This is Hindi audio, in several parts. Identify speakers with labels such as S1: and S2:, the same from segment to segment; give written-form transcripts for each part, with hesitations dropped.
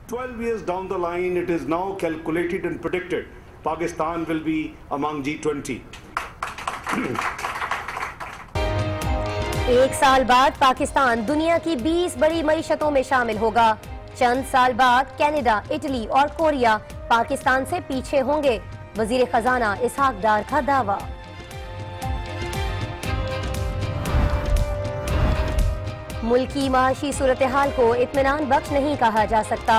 S1: 12 years down the line, it is now calculated and predicted Pakistan will be among G20.
S2: एक साल बाद पाकिस्तान दुनिया की 20 बड़ी मईशतों में शामिल होगा। चंद साल बाद कनाडा, इटली और कोरिया पाकिस्तान से पीछे होंगे। वजीर खजाना इसहाक डार का दावा। मुल्की माशी सूरत हाल को इत्मीनान बख्श नहीं कहा जा सकता,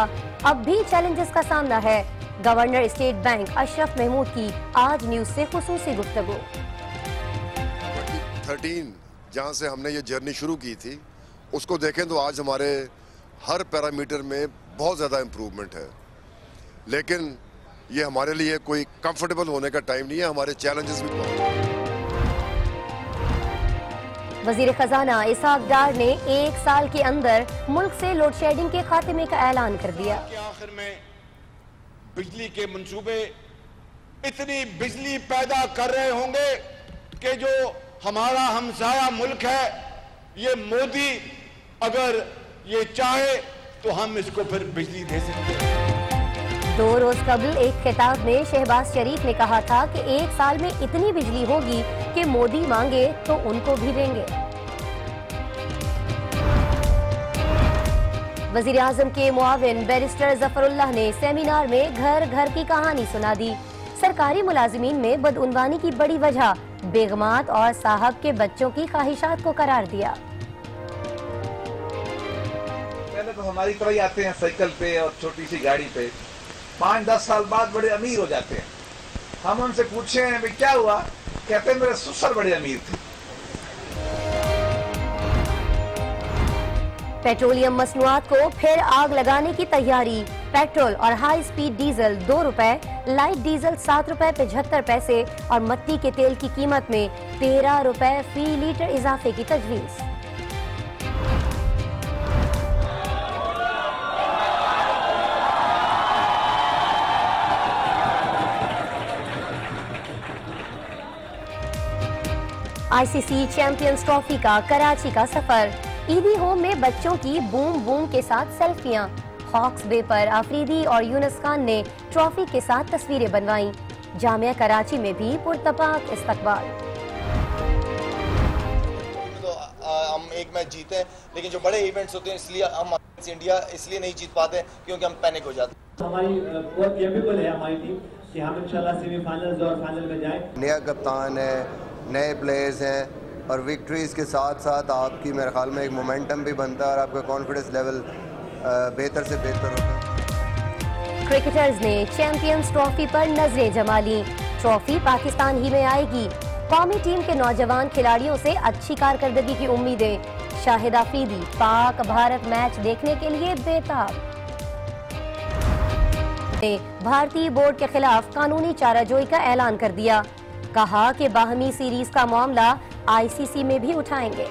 S2: अब भी चैलेंजेस का सामना है। Governor State Bank Ashraf Mahmood की आज न्यूज से खुसूसी गुफ्तगू।
S3: 2013 जहाँ से हमने ये जर्नी शुरू की थी, उसको देखें तो आज हमारे हर पैरामीटर में बहुत ज़्यादा इम्प्रूवमेंट है। लेकिन ये हमारे लिए कोई कंफर्टेबल होने का टाइम नहीं है, हमारे चैलेंजेस भी बहुत हैं।
S2: वजीर खजाना इसहाक डार ने एक साल के अंदर मुल्क से लोड शेडिंग के खात्मे का ऐलान कर दिया।
S4: आखिर में बिजली के मंसूबे इतनी बिजली पैदा कर रहे होंगे कि जो हमारा हमसाया मुल्क है, ये मोदी अगर ये चाहे तो हम इसको फिर बिजली दे सकते हैं।
S2: 2 रोज कबल एक खिताब में शहबाज शरीफ ने कहा था कि एक साल में इतनी बिजली होगी कि मोदी मांगे तो उनको भी देंगे। वजीर आजम के मुआविन बैरिस्टर जफरुल्लाह ने सेमिनार में घर घर की कहानी सुना दी। सरकारी मुलाजिमीन में बदउनवानी की बड़ी वजह बेगमात और साहब के बच्चों की ख्वाहिशात को करार दिया।
S5: पहले तो हमारी तरह ही आते हैं साइकिल पे और छोटी सी गाड़ी पे, 5-10 साल बाद बड़े अमीर हो जाते हैं। हम उनसे पूछे भाई क्या हुआ, कहते हैं मेरे ससुर बड़े अमीर थे।
S2: पेट्रोलियम मसनूआत को फिर आग लगाने की तैयारी। पेट्रोल और हाई स्पीड डीजल 2 रुपए, लाइट डीजल 7 रुपए 75 पैसे और मट्टी के तेल की कीमत में 13 रुपए फी लीटर इजाफे की तजवीज। आईसीसी चैंपियंस ट्रॉफी का कराची का सफर। ईदी होम में बच्चों की बूम बूम के साथ सेल्फियां। हॉक्स बे पर आफरीदी और यूनुस खान ने ट्रॉफी के साथ तस्वीरें बनवाई। जामिया कराची में भी पुरतपाक इस्तकबाल।
S6: तो हम एक मैच जीते हैं, लेकिन जो बड़े इवेंट्स होते हैं इसलिए हम इंडिया इसलिए नहीं जीत पाते क्योंकि हम पैनिक हो जाते हैं।
S7: हमारी बहुत कैपेबल है हमारी टीम कि हम इंशाल्लाह सेमीफाइनल्स और फाइनल में जाएं।
S8: नया कप्तान है, नए प्लेयर्स हैं और विक्ट्रीज के साथ साथ आपकी मेरे ख्याल में एक मोमेंटम भी बनता है और आपका कॉन्फिडेंस लेवल बेहतर से बेहतर होता है।
S2: क्रिकेटर्स ने चैंपियंस ट्रॉफी पर नजरें जमा ली। ट्रॉफी पाकिस्तान ही में आएगी। कौमी टीम के नौजवान खिलाड़ियों से अच्छी कारकर्दगी की उम्मीदें। शाहिद आफरीदी पाक भारत मैच देखने के लिए बेताब। भारतीय बोर्ड के खिलाफ कानूनी चाराजोई का ऐलान कर दिया। कहा कि बाहमी सीरीज का मामला आईसीसी में भी उठाएंगे।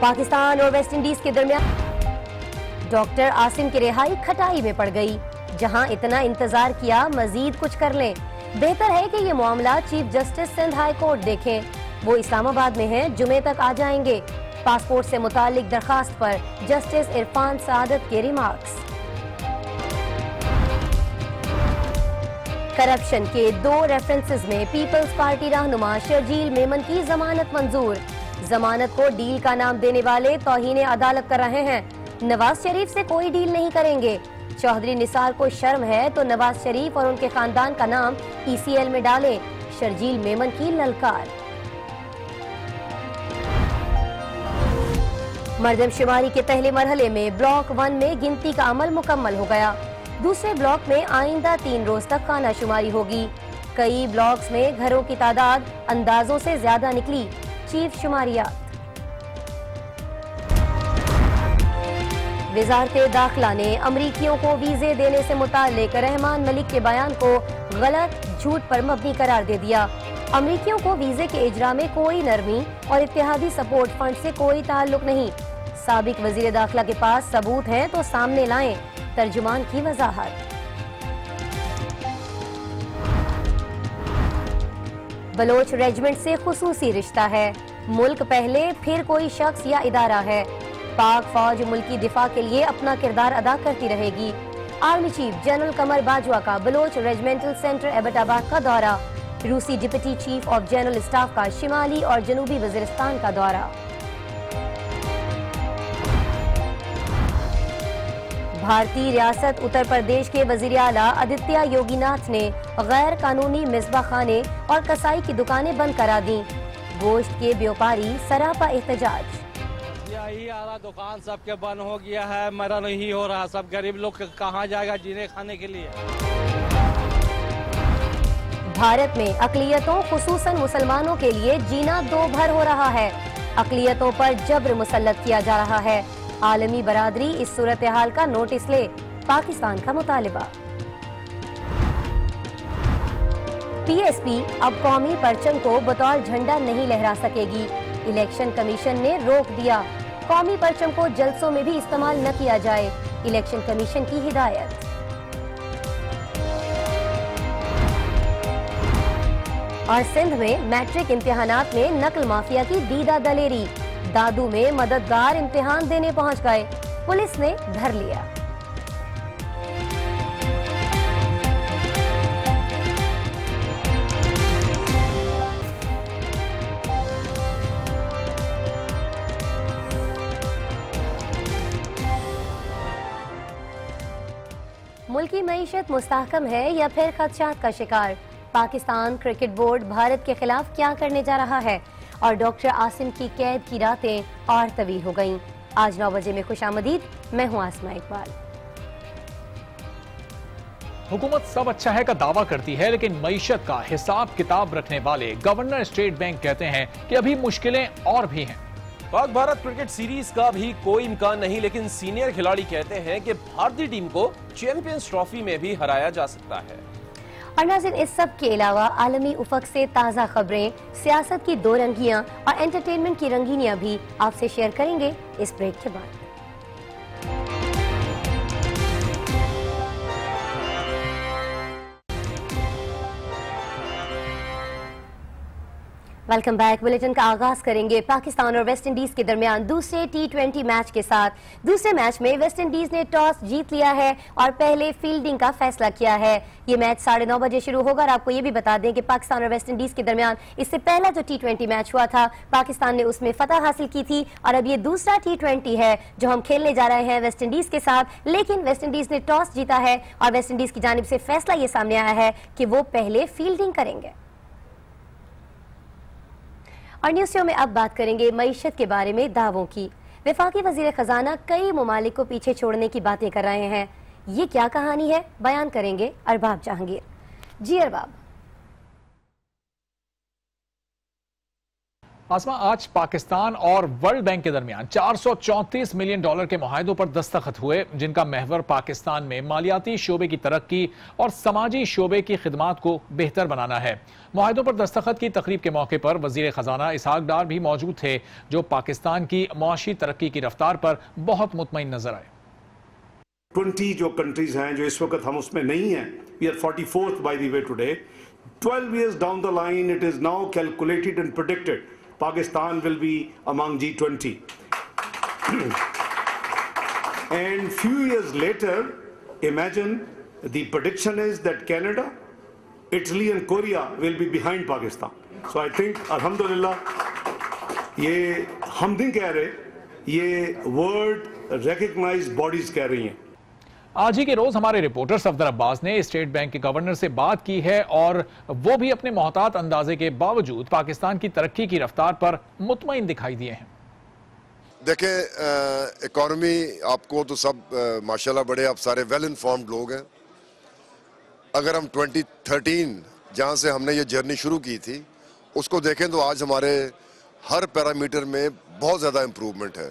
S2: पाकिस्तान और वेस्ट इंडीज के दरमियान डॉक्टर आसिम की रिहाई खटाई में पड़ गई। जहां इतना इंतजार किया, मजीद कुछ कर लें। बेहतर है कि ये मामला chief justice Sindh High Court देखें। वो इस्लामाबाद में हैं, जुमे तक आ जाएंगे। पासपोर्ट से मुतालिक दरखास्त पर जस्टिस इरफान सादत के रिमार्क्स। करप्शन के 2 रेफरेंसेस में पीपल्स पार्टी रहनुमा शर्जील मेमन की जमानत मंजूर। जमानत को डील का नाम देने वाले तौहीन अदालत कर रहे हैं। नवाज शरीफ से कोई डील नहीं करेंगे। चौधरी निसार को शर्म है तो नवाज शरीफ और उनके खानदान का नाम ईसीएल में डालें। शर्जील मेमन की ललकार। मर्दमशुमारी के पहले मरहले में ब्लॉक 1 में गिनती का अमल मुकम्मल हो गया। दूसरे ब्लॉक में आइंदा 3 रोज तक खाना शुमारी होगी। कई ब्लॉक्स में घरों की तादाद अंदाजों से ज्यादा निकली। चीफ शुमारियात। वजारत दाखिला ने अमरीकियों को वीजे देने से मुताल्लिक रहमान मलिक के बयान को गलत, झूठ पर मबनी करार दे दिया। अमरीकियों को वीजे के इजरा में कोई नरमी और इत्तेहादी सपोर्ट फंड से कोई ताल्लुक नहीं। साबिक वजीर दाखिला के पास सबूत हैं तो सामने लाएं। तर्जुमान की वजाहत। बलोच रेजिमेंट से खुसूसी रिश्ता है। मुल्क पहले, फिर कोई शख्स या इदारा है। पाक फौज मुल्की दिफा के लिए अपना किरदार अदा करती रहेगी। आर्मी चीफ जनरल कमर बाजवा का बलोच रेजिमेंटल सेंटर एबटाबाद का दौरा। रूसी deputy chief of general staff का शिमाली और जनूबी वजीरिस्तान का दौरा। भारतीय रियासत उत्तर प्रदेश के वजीर आला आदित्य योगीनाथ ने गैर कानूनी मिसबा खाने और कसाई की दुकानें बंद करा दी। गोश्त के व्यापारी सरापा एहतजाज।
S9: यही आला दुकान सबके बंद हो गया है, मरा नहीं हो रहा, सब गरीब लोग कहाँ जाएगा जीने खाने के लिए।
S2: भारत में अकलियतों खुसूसन मुसलमानों के लिए जीना दो भर हो रहा है। अकलियतों पर जब्र मुसल्लत किया जा रहा है। आलमी बरादरी इस सूरत हाल का नोटिस ले, पाकिस्तान का मुतालिबा। पीएसपी अब कौमी परचम को बतौर झंडा नहीं लहरा सकेगी। इलेक्शन कमीशन ने रोक दिया। कौमी परचम को जलसों में भी इस्तेमाल न किया जाए, इलेक्शन कमीशन की हिदायत। और सिंध में मैट्रिक इम्तिहानात में नकल माफिया की दीदा दलेरी। दादू में मददगार इम्तिहान देने पहुंच गए, पुलिस ने धर लिया। मुल्की मईशत मुस्तहकम है या फिर खदशात का शिकार? पाकिस्तान क्रिकेट बोर्ड भारत के खिलाफ क्या करने जा रहा है? और डॉक्टर आसिम की कैद की रातें और तवील हो गईं। आज 9 बजे में खुशामदीद, मैं हूं आसमा इकबाल।
S10: हुकूमत सब अच्छा है का दावा करती है, लेकिन मईशत का हिसाब किताब रखने वाले गवर्नर स्टेट बैंक कहते हैं कि अभी मुश्किलें और भी हैं।
S11: पाक भारत क्रिकेट सीरीज का भी कोई इम्कान नहीं, लेकिन सीनियर खिलाड़ी कहते हैं कि भारतीय टीम को चैंपियंस ट्रॉफी में भी हराया जा सकता है।
S2: और नाज़रीन, इस सब के अलावा आलमी उफक से ताज़ा खबरें, सियासत की दो रंगियां और एंटरटेनमेंट की रंगीनियां भी आपसे शेयर करेंगे इस ब्रेक के बाद। Welcome back. बुलेटिन का आगाज करेंगे पाकिस्तान और वेस्ट इंडीज के दरमियान दूसरे T20 मैच के साथ। दूसरे मैच में वेस्ट इंडीज ने टॉस जीत लिया है और पहले फील्डिंग का फैसला किया है। ये मैच 9:30 बजे शुरू होगा और आपको ये भी बता दें कि पाकिस्तान और वेस्ट इंडीज के दरमियान इससे पहला जो T20 मैच हुआ था, पाकिस्तान ने उसमें फतह हासिल की थी और अब ये दूसरा T20 है जो हम खेलने जा रहे हैं वेस्ट इंडीज के साथ। लेकिन वेस्ट इंडीज ने टॉस जीता है और वेस्ट इंडीज की जानिब से फैसला ये सामने आया है कि वो पहले फील्डिंग करेंगे। और न्यूज़ शो में अब बात करेंगे मईशत के बारे में दावों की। वफाकी वजीर खजाना कई ममालिक को पीछे छोड़ने की बातें कर रहे हैं। ये क्या कहानी है, बयान करेंगे अरबाब जहांगीर। जी अरबाब।
S10: आसमा, आज पाकिस्तान और वर्ल्ड बैंक के दरमियान $434 मिलियन के मुआहदों पर दस्तखत हुए, जिनका महवर पाकिस्तान में मालियाती शोबे की तरक्की और समाजी शोबे की खिदमात को बेहतर बनाना है। मुआहदों पर दस्तखत की तकरीब के मौके पर वजीर खजाना इसहाक डार भी मौजूद थे, जो पाकिस्तान की मुआशी तरक्की की रफ्तार पर बहुत मुतमईन नजर आए।
S1: 20 जो कंट्रीज हैं जो इस वक्त हम उसमें नहीं हैं, we are 44th by the way today. 12 years down the line, it is now calculated and predicted Pakistan will be among G20. And few years later, imagine the prediction is that Canada, Italy and Korea will be behind Pakistan. So I think alhamdulillah, ये हम नहीं कह रहे, ये वर्ल्ड recognized bodies कह रही हैं।
S10: आज ही के रोज हमारे रिपोर्टर सफदर अब्बास ने स्टेट बैंक के गवर्नर से बात की है और वो भी अपने मोहतात अंदाजे के बावजूद पाकिस्तान की तरक्की की रफ्तार पर मुतमईन दिखाई दिए हैं।
S3: देखें, इकॉनमी आपको तो सब माशाल्लाह बड़े आप सारे वेल इन्फॉर्म्ड लोग हैं। अगर हम 2013 जहां से हमने ये जर्नी शुरू की थी उसको देखें तो आज हमारे हर पैरामीटर में बहुत ज़्यादा इम्प्रूवमेंट है।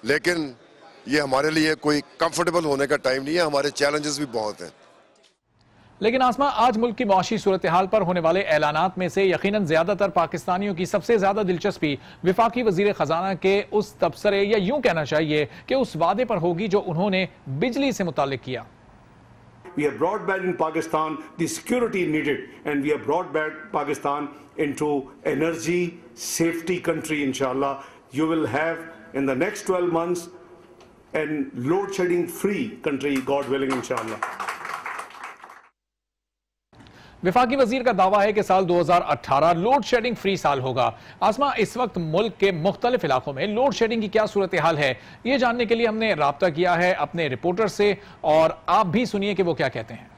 S3: लेकिन ये हमारे लिए कोई कंफर्टेबल होने का टाइम नहीं है, हमारे चैलेंजेस भी बहुत हैं।
S10: लेकिन आसमा, आज मुल्क की मुआशी सूरत हाल पर होने वाले ऐलानात में से यकीनन ज्यादातर पाकिस्तानियों की सबसे ज्यादा दिलचस्पी वफाकी वजीर खजाना के उस तबसरे या यूं कहना चाहिए कि उस वादे पर होगी जो उन्होंने बिजली से मुताल्लिक किया।
S1: We have brought back in Pakistan the security needed, and we have brought back Pakistan into energy safety country. Inshallah, you will have in the next 12 months and load shedding free country, God willing, inshallah.
S10: विफाकी वजीर का दावा है कि साल 2018 लोड शेडिंग फ्री साल होगा। आसमा, इस वक्त मुल्क के मुख्तलिफ इलाकों में लोड शेडिंग की क्या सूरत हाल है, ये जानने के लिए हमने राब्ता किया है अपने रिपोर्टर से, और आप भी सुनिए कि वो क्या कहते हैं।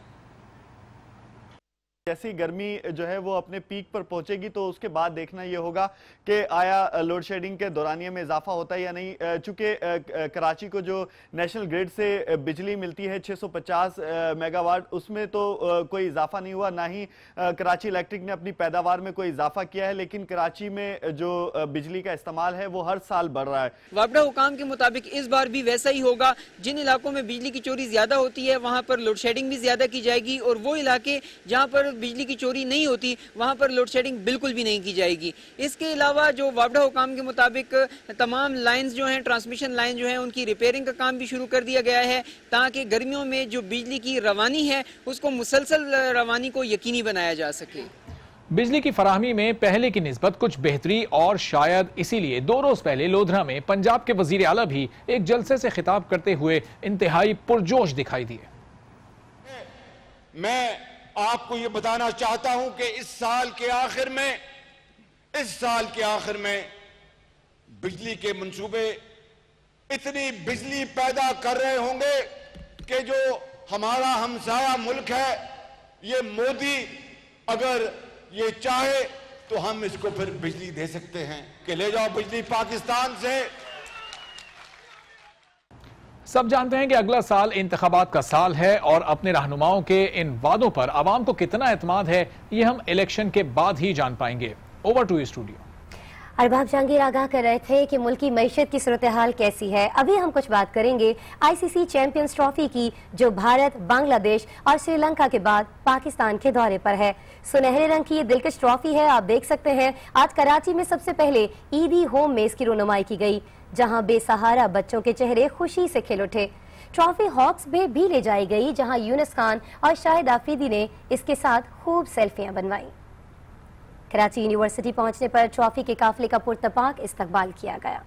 S12: जैसी गर्मी जो है वो अपने पीक पर पहुंचेगी तो उसके बाद देखना ये होगा कि आया लोड शेडिंग के दौरानिया में इजाफा होता है या नहीं। चूंकि कराची को जो नेशनल ग्रिड से बिजली मिलती है 650 मेगावाट, उसमें तो कोई इजाफा नहीं हुआ, ना ही कराची इलेक्ट्रिक ने अपनी पैदावार में कोई इजाफा किया है, लेकिन कराची में जो बिजली का इस्तेमाल है वो हर साल बढ़ रहा है।
S13: वापडा हुकाम के मुताबिक इस बार भी वैसा ही होगा। जिन इलाकों में बिजली की चोरी ज्यादा होती है वहां पर लोड शेडिंग भी ज्यादा की जाएगी, और वो इलाके जहां पर बिजली की चोरी नहीं होती वहां पर लोड शेडिंग बिल्कुल भी नहीं की जाएगी। इसके अलावा जो वापडा हुकाम के मुताबिक तमाम लाइंस जो हैं, ट्रांसमिशन लाइन जो हैं, उनकी रिपेयरिंग का काम भी शुरू कर दिया गया है, ताकि गर्मियों में जो बिजली की रवानी है उसको मुसलसल रवानी को यकीनी बनाया जा सके।
S10: बिजली की फराहमी में पहले की निस्बत कुछ बेहतरी, और शायद इसीलिए 2 रोज पहले लोधरा में पंजाब के वजीर आला भी एक जलसे से खिताब करते हुए इंतहाई पुरजोश दिखाई दिए।
S4: मैं आपको ये बताना चाहता हूं कि इस साल के आखिर में बिजली के मंसूबे इतनी बिजली पैदा कर रहे होंगे कि जो हमारा हमसाया मुल्क है, ये मोदी अगर ये चाहे तो हम इसको फिर बिजली दे सकते हैं कि ले जाओ बिजली पाकिस्तान से।
S10: सब जानते हैं कि अगला साल इंतखाबात का साल है, और अपने रहनुमाओं के इन वादों पर आवाम को कितना एतमाद है ये हम इलेक्शन के बाद ही जान पाएंगे। Over to studio.
S2: Arbab Jahangir आगाह कर रहे थे कि मुल्क की मईशत की सूरत हाल कैसी है। अभी हम कुछ बात करेंगे आईसीसी चैंपियंस ट्रॉफी की, जो भारत, बांग्लादेश और श्रीलंका के बाद पाकिस्तान के दौरे पर है। सुनहरे रंग की ये दिलकश ट्रॉफी है, आप देख सकते हैं। आज कराची में सबसे पहले ईदी होम में इसकी रुनुमाई की गई, जहां बेसहारा बच्चों के चेहरे खुशी से खिल उठे। ट्रॉफी हॉक्स में भी ले जाई गई, जहां यूनुस खान और शाहिद आफरीदी ने इसके साथ खूब सेल्फियां बनवाई। कराची यूनिवर्सिटी पहुंचने पर ट्रॉफी के काफिले का पुरतपाक इस्तकबाल किया गया।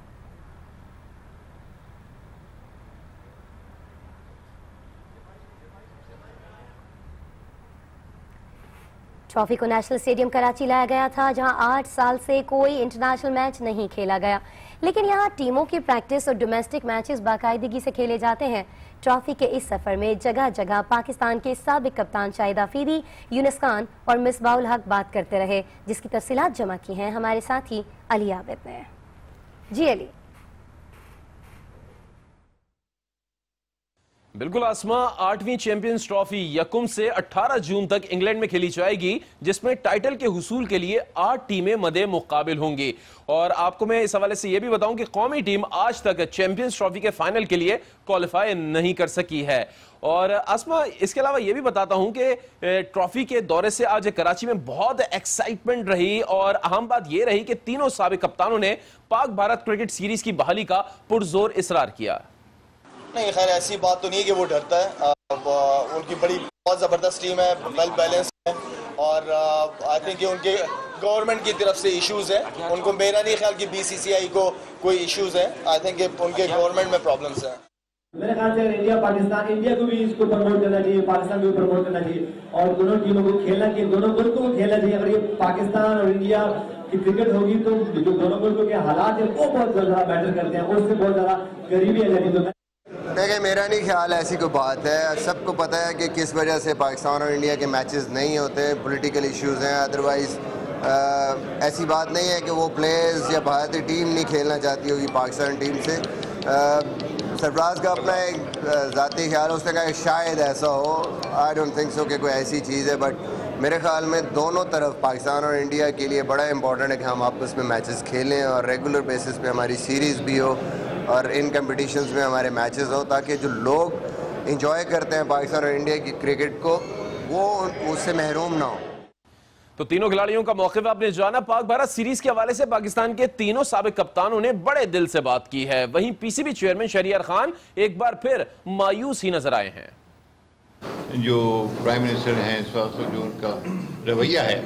S2: ट्रॉफी को नेशनल स्टेडियम कराची लाया गया था, जहां 8 साल से कोई इंटरनेशनल मैच नहीं खेला गया, लेकिन यहां टीमों की प्रैक्टिस और डोमेस्टिक मैचेस बाकायदगी से खेले जाते हैं। ट्रॉफी के इस सफर में जगह जगह पाकिस्तान के साबिक कप्तान शाहिद आफरीदी, यूनुस खान और मिसबाहुल हक बात करते रहे, जिसकी तफसीलात जमा की हैं हमारे साथी अली आबिद ने। जी अली।
S11: बिल्कुल आसमा, 8वीं चैंपियंस ट्रॉफी यकुम से 18 जून तक इंग्लैंड में खेली जाएगी, जिसमें टाइटल के हुसूल के लिए 8 टीमें मदे मुकाबिल होंगी। और आपको मैं इस हवाले से यह भी बताऊं कि कौमी टीम आज तक चैंपियंस ट्रॉफी के फाइनल के लिए क्वालिफाई नहीं कर सकी है। और आसमा, इसके अलावा यह भी बताता हूं कि ट्रॉफी के दौरे से आज कराची में बहुत एक्साइटमेंट रही, और अहम बात यह रही कि तीनों साबिक कप्तानों ने पाक भारत क्रिकेट सीरीज की बहाली का पुरजोर इसरार किया।
S6: नहीं, खैर ऐसी बात तो नहीं है कि वो डरता है। उनकी बहुत ज़बरदस्त टीम है, वेल बैलेंस है, और आई थिंक उनके गवर्नमेंट की तरफ से इश्यूज है। उनको मेरा नहीं ख्याल कि बीसीसीआई को कोई इश्यूज है। आई थिंक उनके गवर्नमेंट में प्रॉब्लम्स हैं।
S7: मेरे ख्याल से इंडिया को भी इसको प्रमोट करना चाहिए, पाकिस्तान को भी प्रमोट करना चाहिए, और दोनों टीमों को खेलना चाहिए, दोनों मुल्कों को खेलना चाहिए। अगर ये पाकिस्तान और इंडिया की क्रिकेट होगी तो जो दोनों मुल्कों के हालात है वो बहुत ज्यादा मैटर करते हैं, उससे बहुत ज्यादा गरीबी आ जाती है।
S8: देखिए, मेरा नहीं ख्याल ऐसी कोई बात है। सबको पता है कि किस वजह से पाकिस्तान और इंडिया के मैचेस नहीं होते, पॉलिटिकल इश्यूज हैं। अदरवाइज़ ऐसी बात नहीं है कि वो प्लेयर्स या भारतीय टीम नहीं खेलना चाहती होगी पाकिस्तान टीम से। सरफराज का अपना एक ज़ाती ख्याल है, उसने कहा कि शायद ऐसा हो। आई डोंट थिंक सो कि कोई ऐसी चीज़ है, बट मेरे ख्याल में दोनों तरफ पाकिस्तान और इंडिया के लिए बड़ा इंपॉर्टेंट है कि हम आपस में मैचेस खेलें और रेगुलर बेसिस पे हमारी सीरीज़ भी हो और इन कंपटीशंस में हमारे मैचेस हो, ताकि जो लोग इंजॉय करते हैं पाकिस्तान और इंडिया की क्रिकेट को वो उससे महरूम ना हो।
S11: तो तीनों खिलाड़ियों का मौक़िफ़ आपने जाना। पाक भारत सीरीज के हवाले से पाकिस्तान के तीनों साबिक कप्तानों ने बड़े दिल से बात की है। वहीं पीसीबी चेयरमैन शहरियार खान एक बार फिर मायूस ही नजर आए हैं।
S14: जो प्राइम मिनिस्टर हैं इस वक्त, जो उनका रवैया है,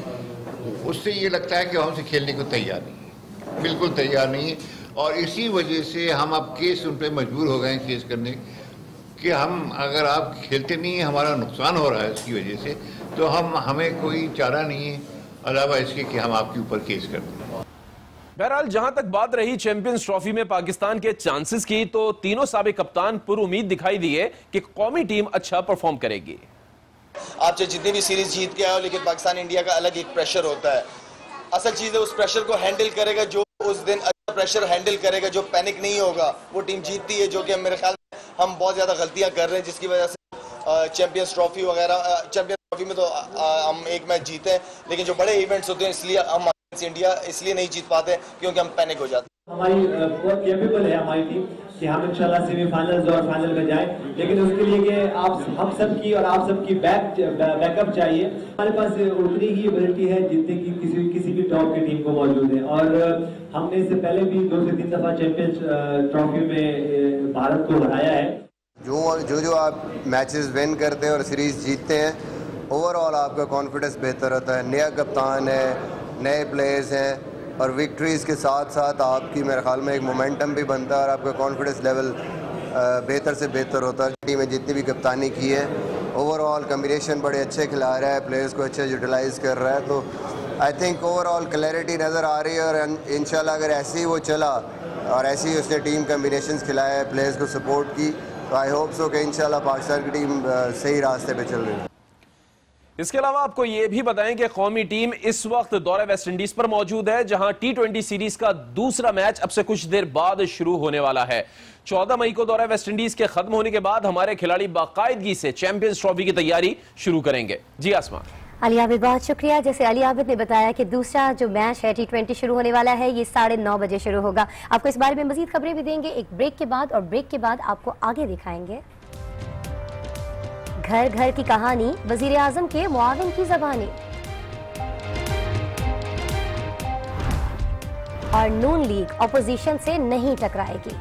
S14: उससे ये लगता है कि हमसे खेलने को तैयार नहीं है, बिल्कुल तैयार नहीं है। और इसी वजह से हम अब केस उन पर मजबूर हो गए हैं केस करने कि हम अगर आप खेलते नहीं हैं, हमारा नुकसान हो रहा है इसकी वजह से, तो हमें कोई चारा नहीं है अलावा इसके कि हम आपके ऊपर केस कर दें।
S11: बहरहाल जहां तक बात रही चैंपियंस ट्रॉफी में पाकिस्तान के चांसेस की, तो तीनों साबिक कप्तान पुर उम्मीद दिखाई दिए कि कौमी टीम अच्छा परफॉर्म करेगी।
S6: आप चाहे जितनी भी सीरीज जीत के आए हो, लेकिन पाकिस्तान इंडिया का अलग एक प्रेशर होता है। असल चीज है उस प्रेशर को हैंडल करेगा जो उस दिन अच्छा प्रेशर हैंडल करेगा, जो पैनिक नहीं होगा, वो टीम जीतती है। जो कि मेरे ख्याल में हम बहुत ज्यादा गलतियां कर रहे हैं, जिसकी वजह से चैंपियंस ट्रॉफी वगैरह, चैंपियंस ट्रॉफी में तो हम एक मैच जीते हैं, लेकिन जो बड़े इवेंट्स होते हैं इसलिए हम इंडिया इसलिए नहीं जीत पाते क्योंकि हम पैनिक हो जाते हैं।
S7: हमारी बहुत कैपेबल है हमारी टीम कि हम इंशाल्लाह सेमीफाइनल्स और फाइनल में जाएं, लेकिन उसके लिए कि हम सब की और आप सब की बैकअप चाहिए। हमारे पास उतनी ही एबिलिटी है जितनी की किसी भी टॉप की टीम को मौजूद है, और हमने इससे पहले भी 2 से 3 दफा चैंपियंस ट्रॉफी में भारत को हराया है।
S8: जो आप मैचेस विन करते हैं और सीरीज जीतते हैं, ओवरऑल आपका कॉन्फिडेंस बेहतर होता है। नया कप्तान है, नए प्लेयर्स हैं, और विक्ट्रीज़ के साथ साथ आपकी मेरे ख्याल में एक मोमेंटम भी बनता है और आपका कॉन्फिडेंस लेवल बेहतर से बेहतर होता है। टीम में जितनी भी कप्तानी की है, ओवरऑल कम्बिनेशन बड़े अच्छे खिला रहा है, प्लेयर्स को अच्छे यूटिलाइज़ कर रहा है, तो आई थिंक ओवरऑल क्लैरिटी नज़र आ रही है। और इंशाल्लाह अगर ऐसे ही वो चला और ऐसे ही उसने टीम कम्बिनेशंस खिलाए, प्लेयर्स को सपोर्ट की, तो आई होप सो कि इंशाल्लाह पाकिस्तान की टीम सही रास्ते पे चल रही है।
S11: इसके अलावा आपको यह भी बताएं कि कौमी टीम इस वक्त दौरे वेस्ट इंडीज पर मौजूद है, जहां T20 सीरीज का दूसरा मैच अब से कुछ देर बाद शुरू होने वाला है। 14 मई को दौरा वेस्ट इंडीज के खत्म होने के बाद हमारे खिलाड़ी बाकायदगी से चैंपियंस ट्रॉफी की तैयारी शुरू करेंगे। जी आसमा।
S2: अली आबिद, बहुत शुक्रिया। जैसे अली आबिद ने बताया कि दूसरा जो मैच है T20 शुरू होने वाला है, ये 9:30 बजे शुरू होगा। आपको इस बारे में मजीद खबरें भी देंगे एक ब्रेक के बाद, और ब्रेक के बाद आपको आगे दिखाएंगे घर घर की कहानी, वजीर आजम के मुआविन की ज़बानी, और नून लीग ऑपोजिशन से नहीं टकराएगी।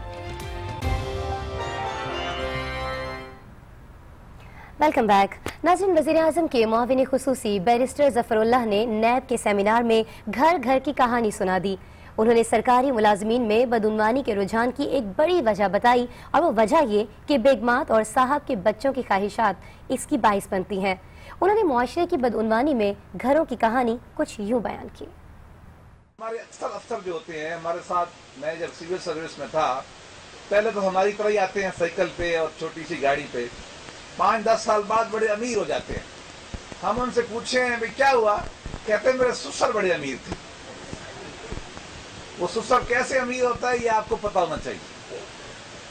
S2: Welcome back. नाज़रीन, वज़ीर आज़म के मुआविन खुसूसी बैरिस्टर ज़फ़रुल्लाह ने नैब के सेमिनार में घर घर की कहानी सुना दी। उन्होंने सरकारी मुलाजमीन में बदउनवानी के रुझान की एक बड़ी वजह बताई, और वो वजह ये कि बेगमात और साहब के बच्चों की ख्वाहिशात इसकी बाइस बनती हैं। उन्होंने मुआशरे की बदउनवानी में घरों की कहानी कुछ यूं बयान की।
S5: हमारे अफसर जो होते हैं हमारे साथ, मैं जब सिविल सर्विस में था, पहले तो हमारी तरह ही आते हैं साइकिल पे और छोटी सी गाड़ी पे, 5-10 साल बाद बड़े अमीर हो जाते हैं। हम उनसे पूछे हैं भाई क्या हुआ, कहते हैं मेरे ससुर बड़े अमीर थे। वो ससुर कैसे अमीर होता है ये आपको पता होना चाहिए।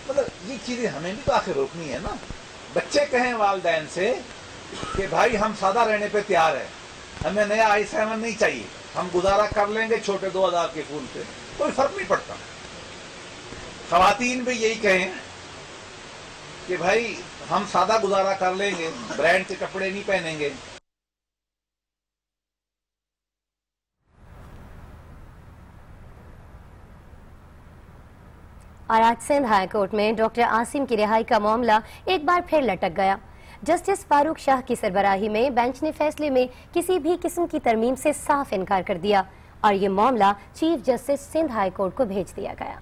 S5: मतलब ये चीजें हमें भी तो आखिर रोकनी है ना। बच्चे कहें वालिदैन से कि भाई हम सादा रहने पे तैयार है, हमें नया i7 नहीं चाहिए, हम गुजारा कर लेंगे छोटे 2000 के फूल पे, कोई फर्क नहीं पड़ता। खवातीन भी यही कहें कि भाई हम सादा गुजारा कर लेंगे, ब्रांड के कपड़े नहीं पहनेंगे।
S2: और आज सिंध हाई कोर्ट में डॉक्टर आसिम की रिहाई का मामला एक बार फिर लटक गया। जस्टिस फारूक शाह की सरबराही में बेंच ने फैसले में किसी भी किस्म की तरमीम से साफ इनकार कर दिया, और ये मामला chief justice Sindh High Court को भेज दिया गया।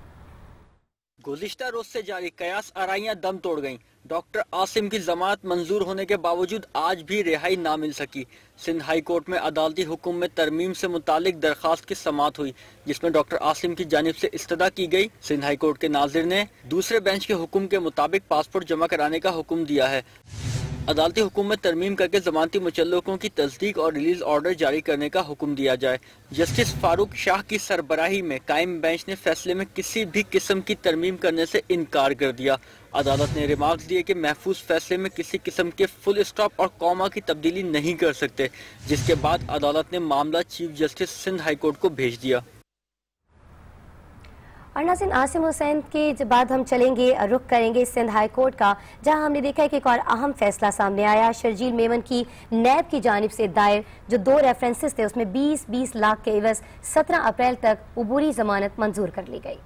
S15: गुज़िश्ता रोज से जारी कयास आराइयां दम तोड़ गईं। डॉक्टर आसिम की जमानत मंजूर होने के बावजूद आज भी रिहाई ना मिल सकी। सिंध हाई कोर्ट में अदालती हुक्म में तरमीम से मुतालिक दरखास्त की समाअत हुई, जिसमें डॉक्टर आसिम की जानिब से इस्तदा की गई। सिंध हाई कोर्ट के नाजिर ने दूसरे बेंच के हुक्म के मुताबिक पासपोर्ट जमा कराने का हुक्म दिया है। अदालती हुक्म में तरमीम करके जमानती मुचल्लकों की तस्दीक और रिलीज ऑर्डर जारी करने का हुक्म दिया जाए। जस्टिस फारूक शाह की सरबराही में कायम बेंच ने फैसले में किसी भी किस्म की तरमीम करने से इनकार कर दिया। अदालत ने रिमार्क्स दिए कि महफूज फैसले में किसी किस्म के फुल स्टॉप और कॉमा की तब्दीली नहीं कर सकते, जिसके बाद अदालत ने मामला chief justice Sindh High Court को भेज दिया।
S2: और नाज़रीन, आसिम हुसैन के बाद हम चलेंगे, रुख करेंगे सिंध हाई कोर्ट का, जहां हमने देखा है कि एक और अहम फैसला सामने आया। शर्जील मेमन की नैब की जानिब से दायर जो 2 रेफरेंसेस थे, उसमें 20-20 लाख के एवज 17 अप्रैल तक उबूरी जमानत मंजूर कर ली गई।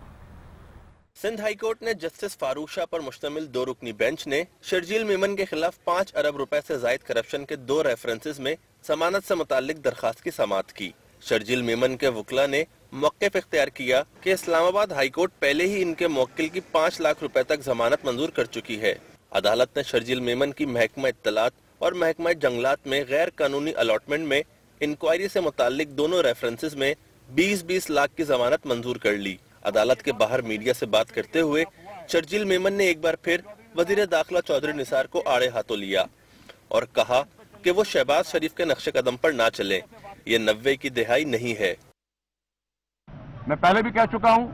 S16: सिंध हाई कोर्ट ने जस्टिस फारूक शाह पर मुश्तमिल 2 रुकनी बेंच ने शर्जील मेमन के खिलाफ 5 अरब रुपए से जायद करप्शन के 2 रेफरेंसेस में जमानत से मुताल्लिक दरखास्त की समाअत की। शर्जील मेमन के वकला ने मौक़िफ़ इख्तियार किया कि इस्लामाबाद हाई कोर्ट पहले ही इनके मुवक्किल की 5 लाख रुपए तक जमानत मंजूर कर चुकी है। अदालत ने शर्जील मेमन की महकमा इत्तलात और महकमा जंगलात में गैर कानूनी अलॉटमेंट में इंक्वायरी से मुताल्लिक दोनों रेफरेंसेस में 20-20 लाख की जमानत मंजूर कर ली। अदालत के बाहर मीडिया से बात करते हुए शर्जील मेमन ने एक बार फिर वजीर दाखिला चौधरी निसार को आड़े हाथों लिया और कहा कि वो शहबाज शरीफ के नक्शे कदम पर ना चले। ये 90 की दिहाई नहीं है।
S17: मैं पहले भी कह चुका हूं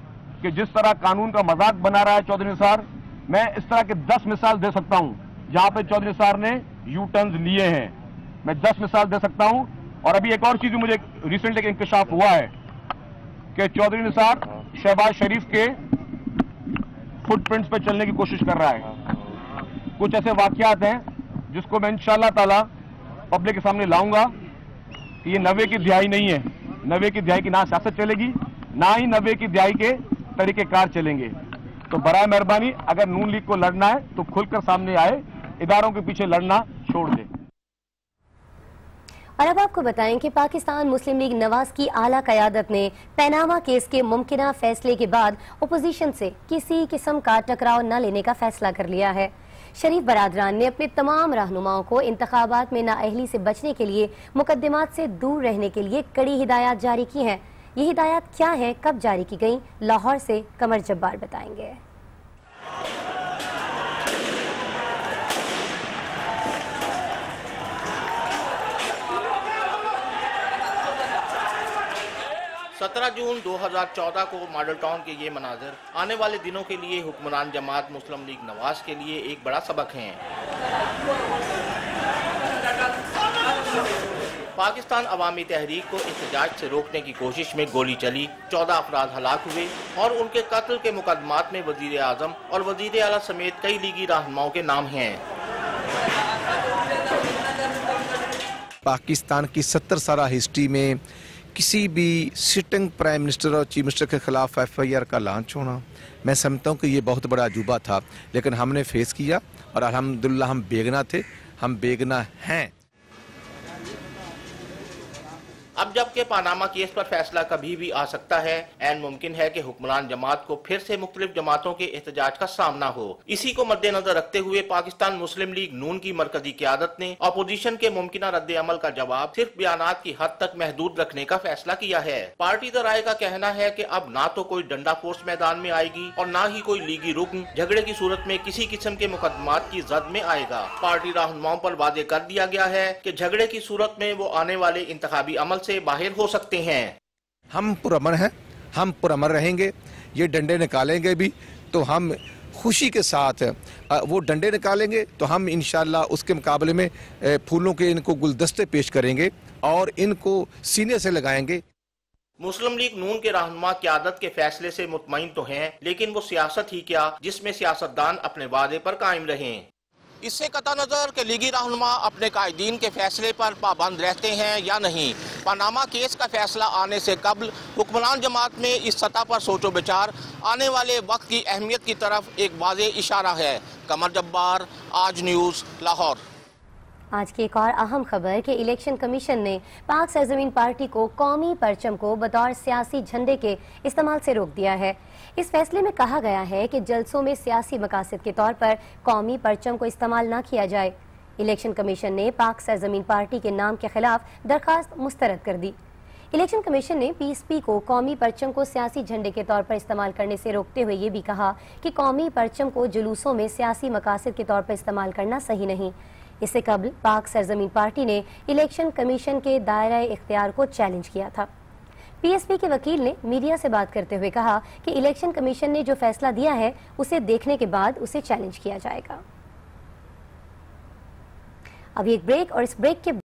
S17: कि जिस तरह कानून का मजाक बना रहा है चौधरी निसार, मैं इस तरह के 10 मिसाल दे सकता हूं जहां पे चौधरी निसार ने यू टर्न्स लिए हैं। मैं 10 मिसाल दे सकता हूं। और अभी एक और चीज मुझे रिसेंटली एक इंकशाफ हुआ है कि चौधरी निसार शहबाज शरीफ के फुटप्रिंट्स पे चलने की कोशिश कर रहा है। कुछ ऐसे वाकयात हैं जिसको मैं इंशाअल्लाह ताला पब्लिक के सामने लाऊंगा कि ये 90 की दिहाई नहीं है। 90 की दिहाई की ना सियासत चलेगी, ना ही 90 की दिहाई के तरीकेकार चलेंगे। तो बराए मेहरबानी अगर नून लीग को लड़ना है तो खुलकर सामने आए, इदारों के पीछे लड़ना छोड़ दे।
S2: और अब आपको बताएं कि पाकिस्तान मुस्लिम लीग नवाज की आला क़यादत ने पैनामा केस के मुमकिना फैसले के बाद अपोजिशन से किसी किस्म का टकराव न लेने का फैसला कर लिया है। शरीफ बरादरान ने अपने तमाम रहनुमाओं को इंतखाबात में नाअहली से बचने के लिए मुकदमात से दूर रहने के लिए कड़ी हिदायत जारी की हैं। ये हिदायत क्या है, कब जारी की गई, लाहौर से कमर जब्बार बताएंगे।
S18: जून 2014 को मॉडल टाउन के ये मनाजिर आने वाले दिनों के लिए हुक्मरान जमात मुस्लिम लीग नवाज के लिए एक बड़ा सबक है। पाकिस्तान अवामी तहरीक को एहतजाज से रोकने की कोशिश में गोली चली, 14 अफराद हलाक हुए और उनके कत्ल के मुकदमात में वजीर आजम और वजीर आला समेत कई लीगी रहनुमाओं के नाम हैं।
S19: पाकिस्तान की 70 साल हिस्ट्री में किसी भी सिटिंग प्राइम मिनिस्टर और चीफ मिनिस्टर के खिलाफ FIR का लॉन्च होना, मैं समझता हूँ कि ये बहुत बड़ा अजूबा था, लेकिन हमने फेस किया और अल्हम्दुलिल्लाह हम बेगना थे, हम बेगना हैं।
S18: अब जबकि पानामा केस पर फैसला कभी भी आ सकता है, ऐन मुमकिन है कि हुक्मरान जमात को फिर से मुख्तलिफ जमातों के एहतजाज का सामना हो। इसी को मद्देनजर रखते हुए पाकिस्तान मुस्लिम लीग नून की मरकजी क़यादत ने अपोजिशन के मुमकिना रद्द अमल का जवाब सिर्फ बयानात की हद तक महदूद रखने का फैसला किया है। पार्टी दराए का कहना है कि अब ना तो कोई डंडा फोर्स मैदान में आएगी और ना ही कोई लीगी रुकन झगड़े की सूरत में किसी किस्म के मुकदमात की जद में आएगा। पार्टी रहनुमाओं पर वादे कर दिया गया है कि झगड़े की सूरत में वो आने वाले इंतखाबी अमल से बाहर हो सकते हैं।
S19: हम पुरअमन हैं, हम पुरअमन रहेंगे। ये डंडे निकालेंगे भी तो हम खुशी के साथ वो डंडे निकालेंगे तो हम इंशाल्लाह उसके मुकाबले में फूलों के इनको गुलदस्ते पेश करेंगे और इनको सीने से लगाएंगे।
S18: मुस्लिम लीग नून के रहनुमा क़यादत के फैसले से मुतमईन तो हैं, लेकिन वो सियासत ही क्या जिसमें सियासतदान अपने वादे पर कायम रहें। इससे कता नजर के लीगी रहनुमा अपने कायदीन के फैसले पर पाबंद रहते हैं या नहीं। पनामा केस का फैसला आने से कबल हुक्मरान जमात में इस सतह पर सोचो विचार आने वाले वक्त की अहमियत की तरफ एक वाज़ेह इशारा है। कमर जब्बार, आज न्यूज़, लाहौर।
S2: आज की एक और अहम खबर कि इलेक्शन कमीशन ने पाक सरजमीन पार्टी को कौमी परचम को बतौर सियासी झंडे के इस्तेमाल से रोक दिया है। इस फैसले में कहा गया है कि जलसों में सियासी मकासद के तौर पर कौमी परचम को इस्तेमाल न किया जाए। इलेक्शन कमीशन ने पाक सरजमीन पार्टी के नाम के खिलाफ दरखास्त मुस्तरद कर दी। इलेक्शन कमीशन ने PSP को कौमी परचम को सियासी झंडे के तौर पर इस्तेमाल करने से रोकते हुए ये भी कहा कि कौमी परचम को जुलूसों में सियासी मकासद के तौर पर इस्तेमाल करना सही नहीं। इससे कबल पाक सरजमीन पार्टी ने इलेक्शन कमीशन के दायरे इख्तियार को चैलेंज किया था। PSP के वकील ने मीडिया से बात करते हुए कहा कि इलेक्शन कमीशन ने जो फैसला दिया है उसे देखने के बाद उसे चैलेंज किया जाएगा। अब एक ब्रेक और इस ब्रेक के